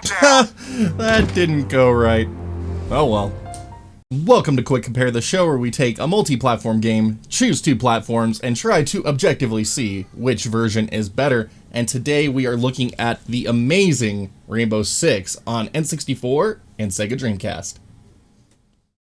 That didn't go right. Oh well. Welcome to Quick Compare, the show where we take a multi-platform game, choose two platforms, and try to objectively see which version is better. And today we are looking at the amazing Rainbow Six on N64 and Sega Dreamcast.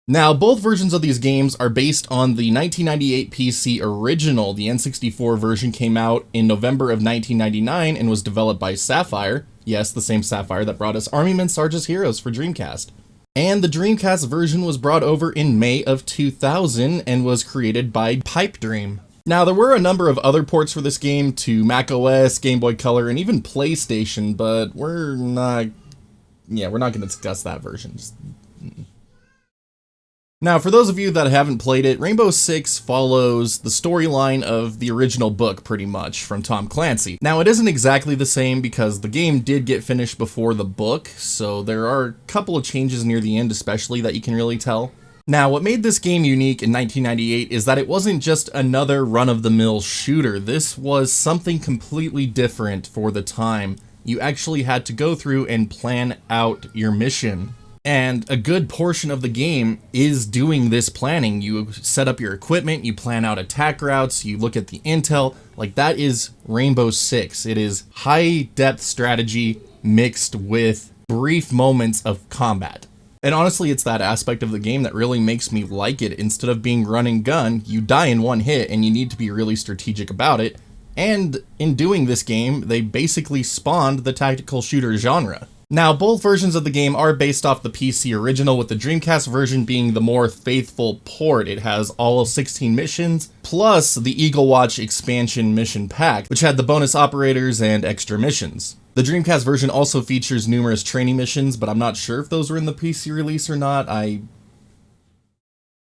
Now, both versions of these games are based on the 1998 PC original. The N64 version came out in November of 1999 and was developed by Sapphire. Yes, the same Sapphire that brought us Army Men Sarge's Heroes for Dreamcast. And the Dreamcast version was brought over in May of 2000 and was created by Pipe Dream. Now, there were a number of other ports for this game to macOS, Game Boy Color, and even PlayStation, but we're not going to discuss that version. Now, for those of you that haven't played it, Rainbow Six follows the storyline of the original book, pretty much, from Tom Clancy. Now, it isn't exactly the same because the game did get finished before the book, so there are a couple of changes near the end especially that you can really tell. Now, what made this game unique in 1998 is that it wasn't just another run-of-the-mill shooter. This was something completely different for the time. You actually had to go through and plan out your mission. And a good portion of the game is doing this planning. You set up your equipment, you plan out attack routes, you look at the intel. Like, that is Rainbow Six. It is high-depth strategy mixed with brief moments of combat. And honestly, it's that aspect of the game that really makes me like it. Instead of being run and gun, you die in one hit and you need to be really strategic about it. And in doing this game, they basically spawned the tactical shooter genre. Now, both versions of the game are based off the PC original, with the Dreamcast version being the more faithful port. It has all 16 missions, plus the Eagle Watch expansion mission pack, which had the bonus operators and extra missions. The Dreamcast version also features numerous training missions, but I'm not sure if those were in the PC release or not.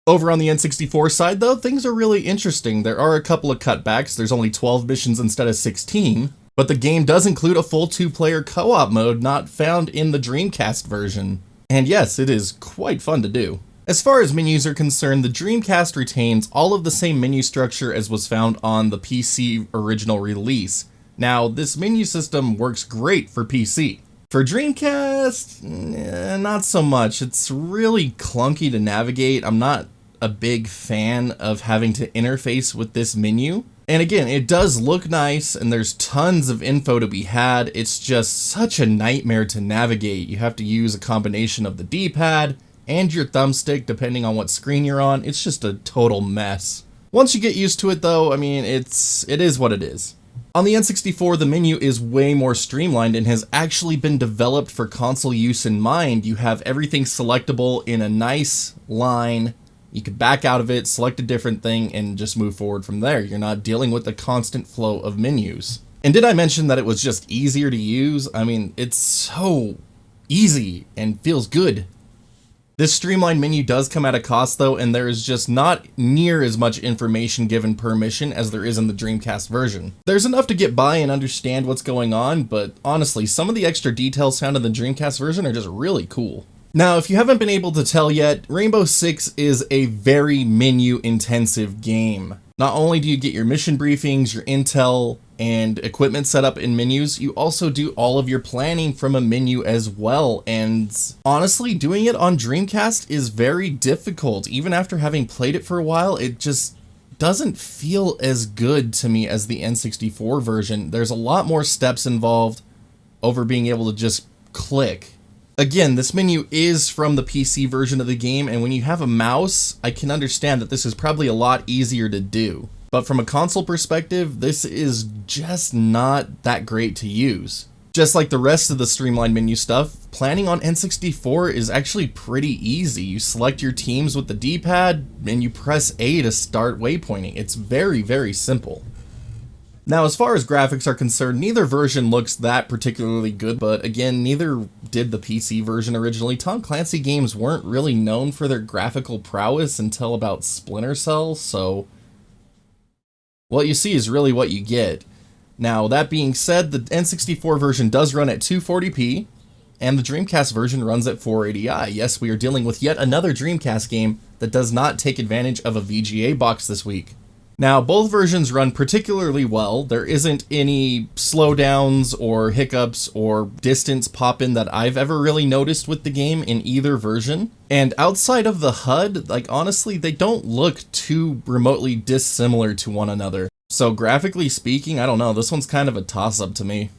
Over on the N64 side, though, things are really interesting. There are a couple of cutbacks. There's only 12 missions instead of 16. But the game does include a full two-player co-op mode not found in the Dreamcast version. And yes, it is quite fun to do. As far as menus are concerned, the Dreamcast retains all of the same menu structure as was found on the PC original release. Now, this menu system works great for PC. For Dreamcast, not so much. It's really clunky to navigate. I'm not a big fan of having to interface with this menu. And again, it does look nice, and there's tons of info to be had. It's just such a nightmare to navigate. You have to use a combination of the D-pad and your thumbstick, depending on what screen you're on. It's just a total mess. Once you get used to it, though, I mean, it is what it is. On the N64, the menu is way more streamlined and has actually been developed for console use in mind. You have everything selectable in a nice line. You could back out of it, select a different thing, and just move forward from there. You're not dealing with the constant flow of menus. And did I mention that it was just easier to use? I mean, it's so easy and feels good. This streamlined menu does come at a cost, though, and there is just not near as much information given per mission as there is in the Dreamcast version. There's enough to get by and understand what's going on, but honestly, some of the extra details found in the Dreamcast version are just really cool. Now, if you haven't been able to tell yet, Rainbow Six is a very menu-intensive game. Not only do you get your mission briefings, your intel, and equipment set up in menus, you also do all of your planning from a menu as well. And honestly, doing it on Dreamcast is very difficult. Even after having played it for a while, it just doesn't feel as good to me as the N64 version. There's a lot more steps involved over being able to just click. Again, this menu is from the PC version of the game, and when you have a mouse, I can understand that this is probably a lot easier to do. But from a console perspective, this is just not that great to use. Just like the rest of the streamlined menu stuff, planning on N64 is actually pretty easy. You select your teams with the D-pad, and you press A to start waypointing. It's very, very simple. Now, as far as graphics are concerned, neither version looks that particularly good, but again, neither did the PC version originally. Tom Clancy games weren't really known for their graphical prowess until about Splinter Cell, so what you see is really what you get. Now, that being said, the N64 version does run at 240p, and the Dreamcast version runs at 480i. Yes, we are dealing with yet another Dreamcast game that does not take advantage of a VGA box this week. Now, both versions run particularly well. There isn't any slowdowns or hiccups or distance pop-in that I've ever really noticed with the game in either version. And outside of the HUD, like honestly, they don't look too remotely dissimilar to one another. So graphically speaking, I don't know, this one's kind of a toss-up to me.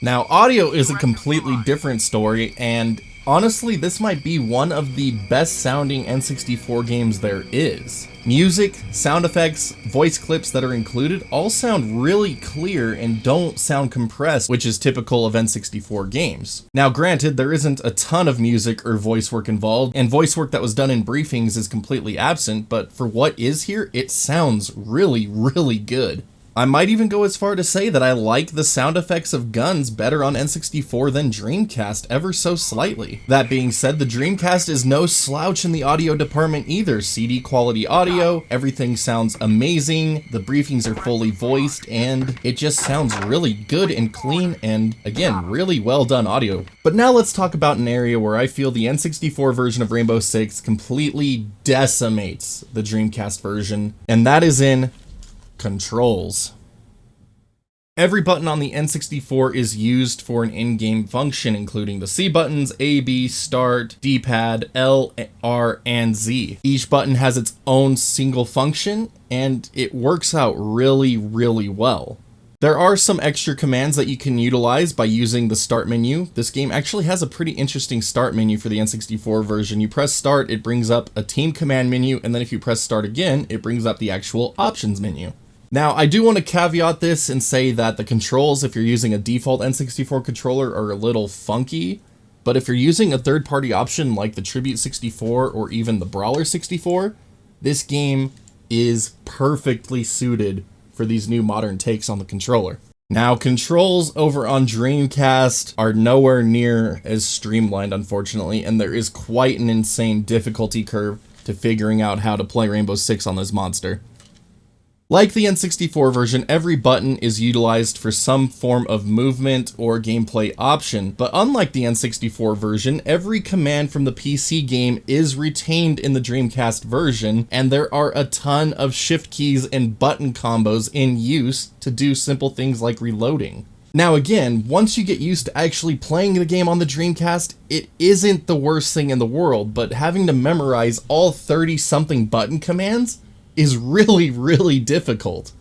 Now, audio is a completely different story, and honestly, this might be one of the best sounding N64 games there is. Music, sound effects, voice clips that are included all sound really clear and don't sound compressed, which is typical of N64 games. Now granted, there isn't a ton of music or voice work involved, and voice work that was done in briefings is completely absent, but for what is here, it sounds really, really good. I might even go as far to say that I like the sound effects of guns better on N64 than Dreamcast ever so slightly. That being said, the Dreamcast is no slouch in the audio department either. CD quality audio, everything sounds amazing, the briefings are fully voiced, and it just sounds really good and clean and, again, really well done audio. But now let's talk about an area where I feel the N64 version of Rainbow Six completely decimates the Dreamcast version, and that is in controls. Every button on the N64 is used for an in-game function, including the C buttons, A, B, start, D-pad, L, R, and Z. Each button has its own single function, and it works out really, really well. There are some extra commands that you can utilize by using the start menu. This game actually has a pretty interesting start menu for the N64 version. You press start, it brings up a team command menu, and then if you press start again, it brings up the actual options menu. Now, I do want to caveat this and say that the controls, if you're using a default N64 controller, are a little funky, but if you're using a third-party option like the Tribute 64 or even the Brawler 64, this game is perfectly suited for these new modern takes on the controller. Now, controls over on Dreamcast are nowhere near as streamlined, unfortunately, and there is quite an insane difficulty curve to figuring out how to play Rainbow Six on this monster. Like the N64 version, every button is utilized for some form of movement or gameplay option, but unlike the N64 version, every command from the PC game is retained in the Dreamcast version, and there are a ton of shift keys and button combos in use to do simple things like reloading. Now again, once you get used to actually playing the game on the Dreamcast, it isn't the worst thing in the world, but having to memorize all 30-something button commands is really, really difficult.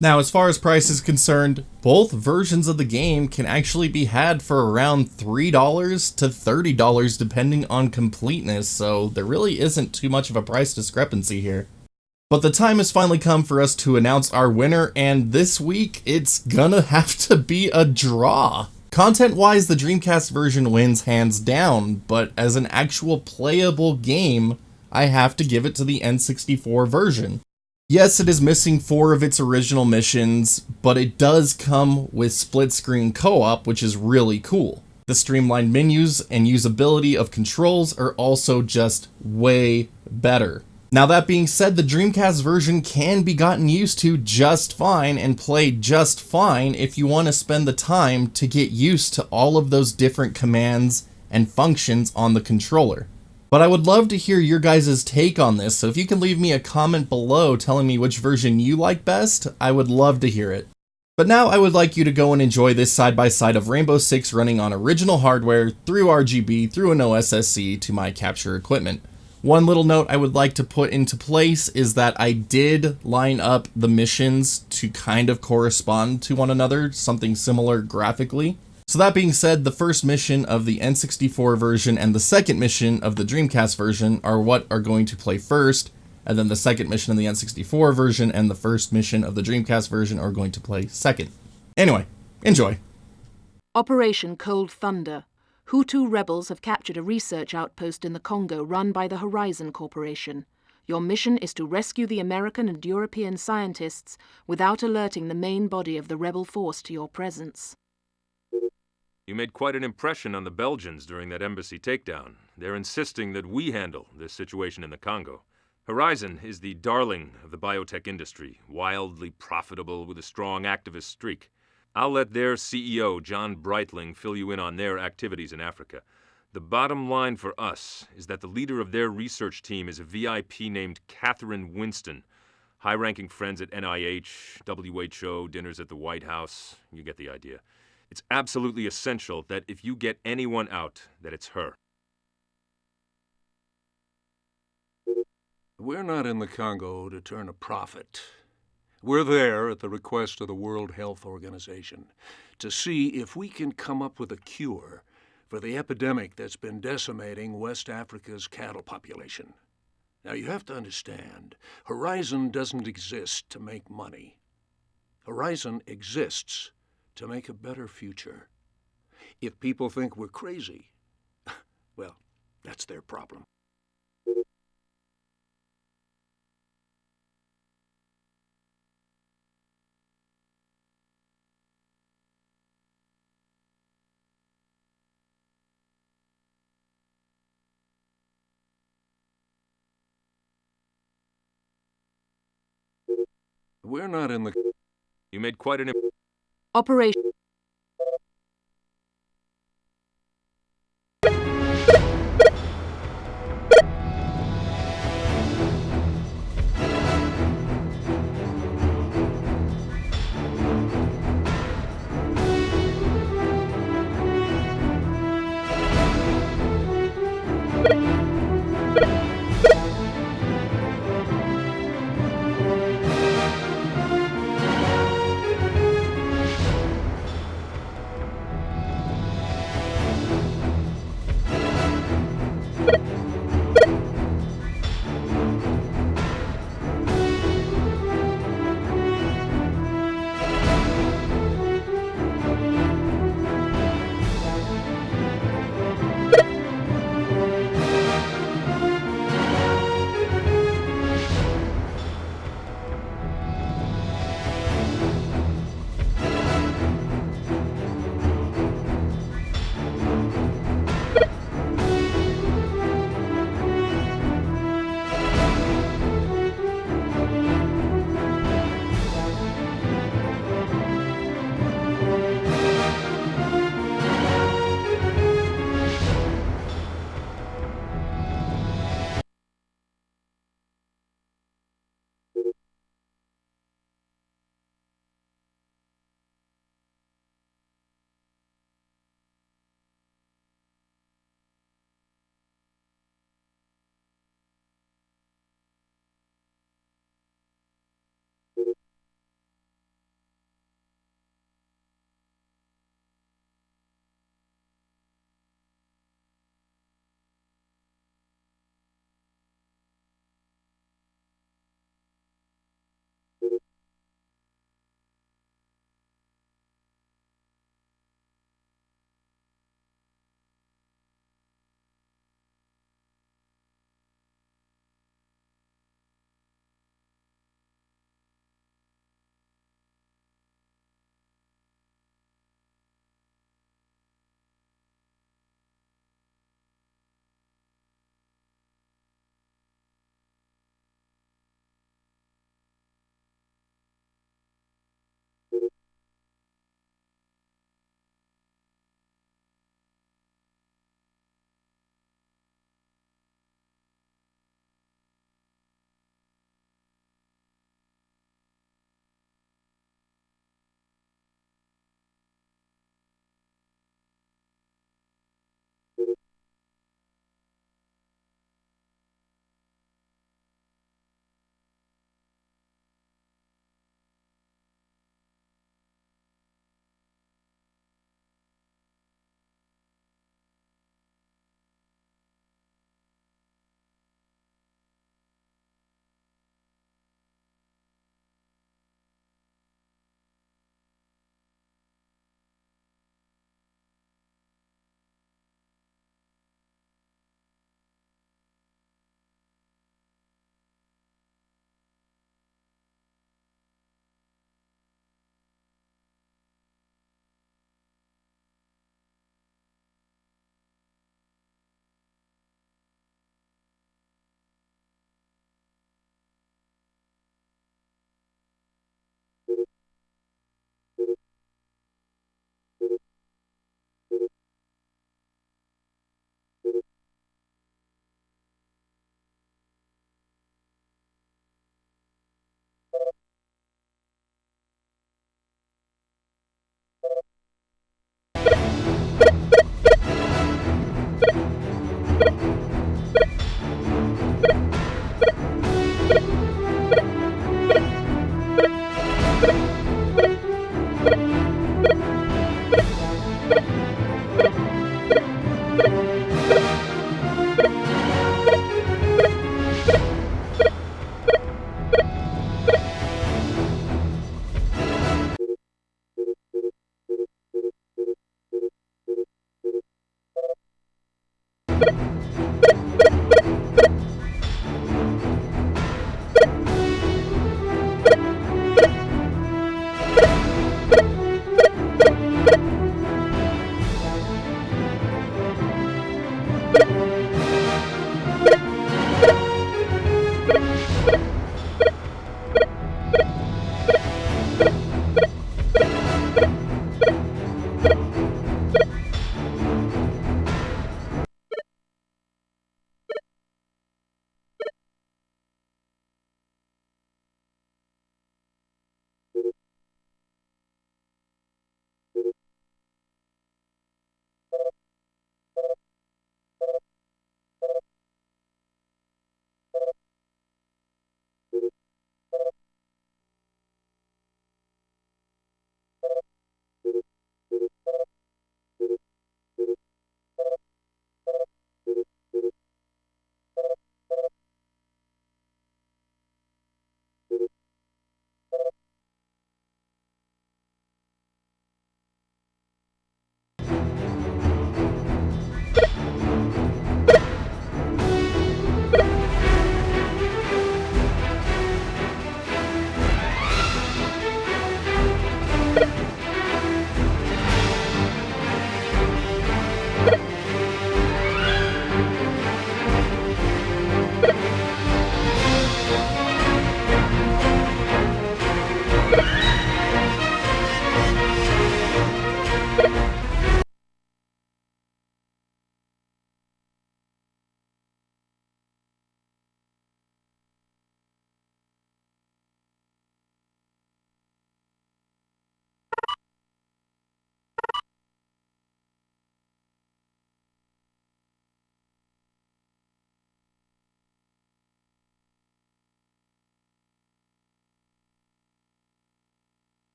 Now, as far as price is concerned, both versions of the game can actually be had for around $3 to $30 depending on completeness, so there really isn't too much of a price discrepancy here. But the time has finally come for us to announce our winner, and this week it's gonna have to be a draw. Content-wise, the Dreamcast version wins hands down, but as an actual playable game, I have to give it to the N64 version. Yes, it is missing 4 of its original missions, but it does come with split-screen co-op, which is really cool. The streamlined menus and usability of controls are also just way better. Now that being said, the Dreamcast version can be gotten used to just fine and played just fine if you want to spend the time to get used to all of those different commands and functions on the controller. But I would love to hear your guys' take on this, so if you can leave me a comment below telling me which version you like best, I would love to hear it. But now I would like you to go and enjoy this side-by-side of Rainbow Six running on original hardware, through RGB, through an OSSC to my capture equipment. One little note I would like to put into place is that I did line up the missions to kind of correspond to one another, something similar graphically. So that being said, the first mission of the N64 version and the second mission of the Dreamcast version are what are going to play first, and then the second mission of the N64 version and the first mission of the Dreamcast version are going to play second. Anyway, enjoy. Operation Cold Thunder. Hutu rebels have captured a research outpost in the Congo run by the Horizon Corporation. Your mission is to rescue the American and European scientists without alerting the main body of the rebel force to your presence. You made quite an impression on the Belgians during that embassy takedown. They're insisting that we handle this situation in the Congo. Horizon is the darling of the biotech industry, wildly profitable with a strong activist streak. I'll let their CEO, John Breitling, fill you in on their activities in Africa. The bottom line for us is that the leader of their research team is a VIP named Catherine Winston. High-ranking friends at NIH, WHO, dinners at the White House. You get the idea. It's absolutely essential that if you get anyone out, that it's her. We're not in the Congo to turn a profit. We're there at the request of the World Health Organization to see if we can come up with a cure for the epidemic that's been decimating West Africa's cattle population. Now, you have to understand, Horizon doesn't exist to make money. Horizon exists to make a better future. If people think we're crazy, well, that's their problem. We're not in the... You made quite an... Operation.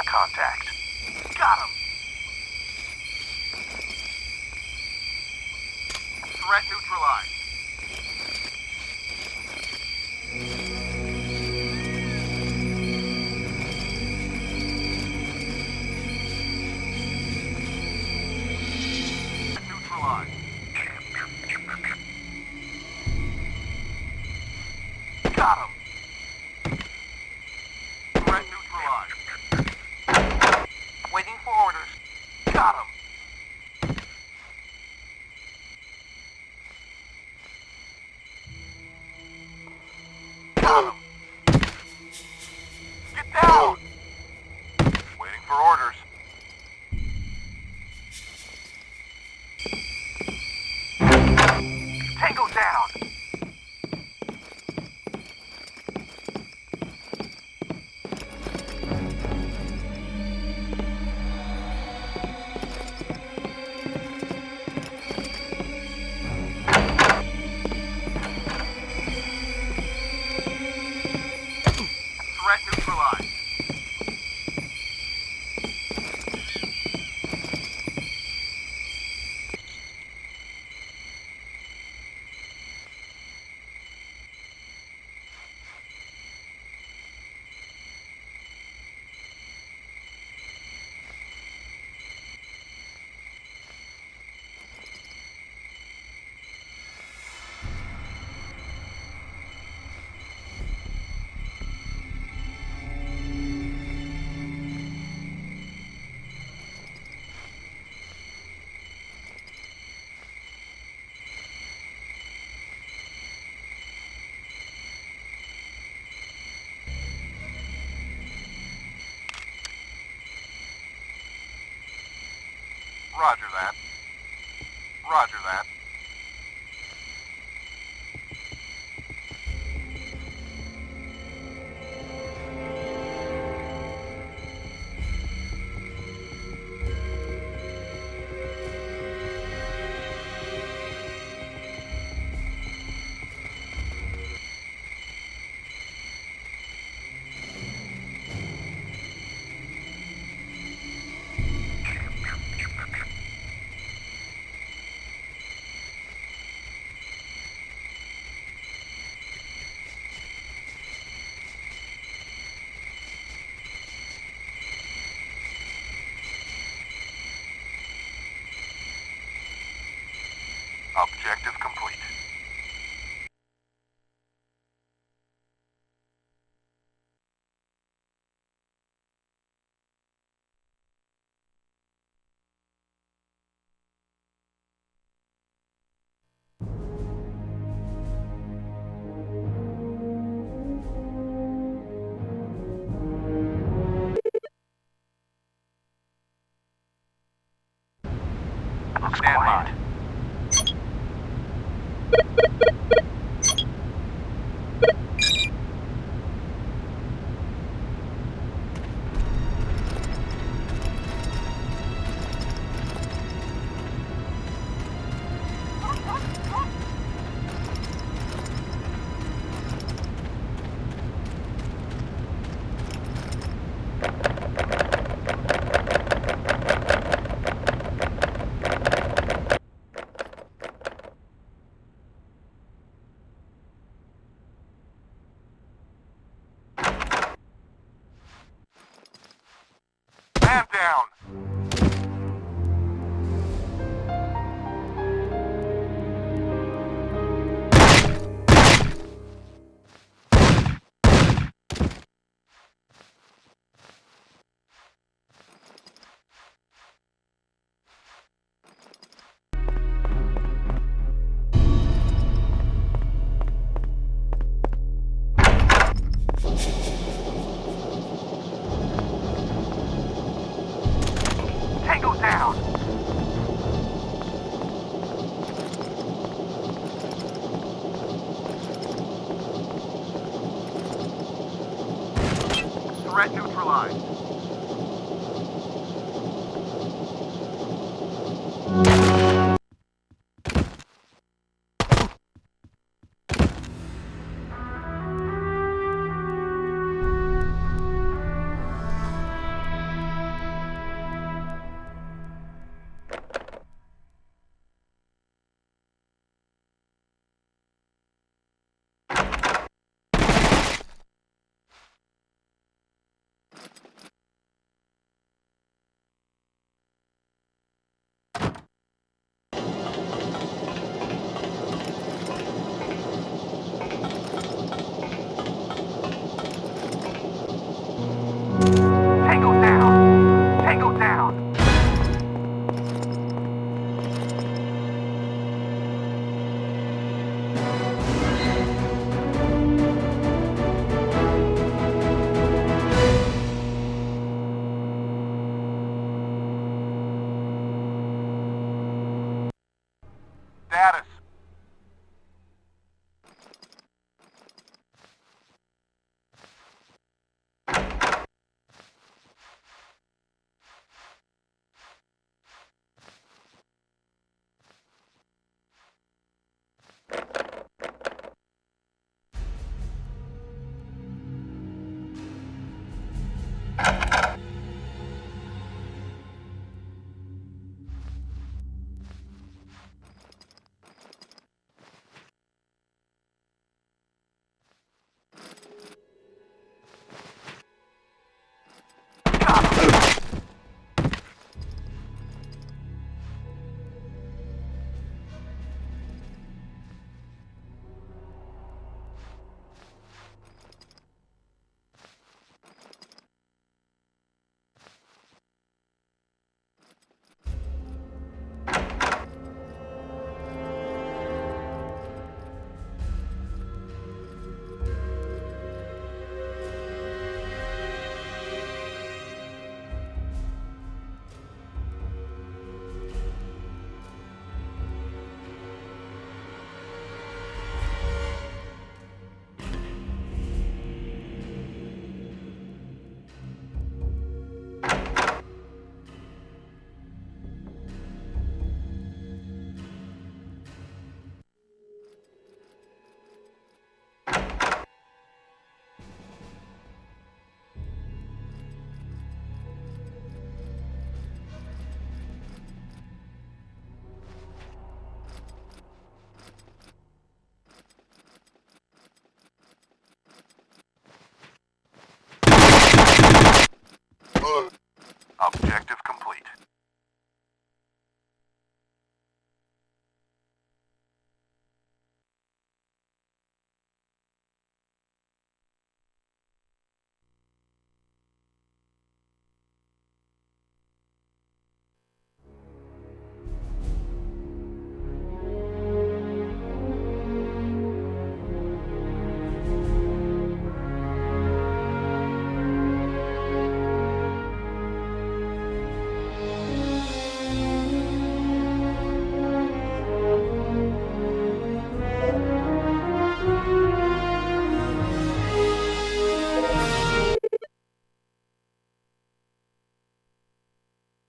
Contact. Got him! Threat neutralized. Neutralized. Got him! Threat neutralized. Waiting for orders. Got him! Roger that. Roger that.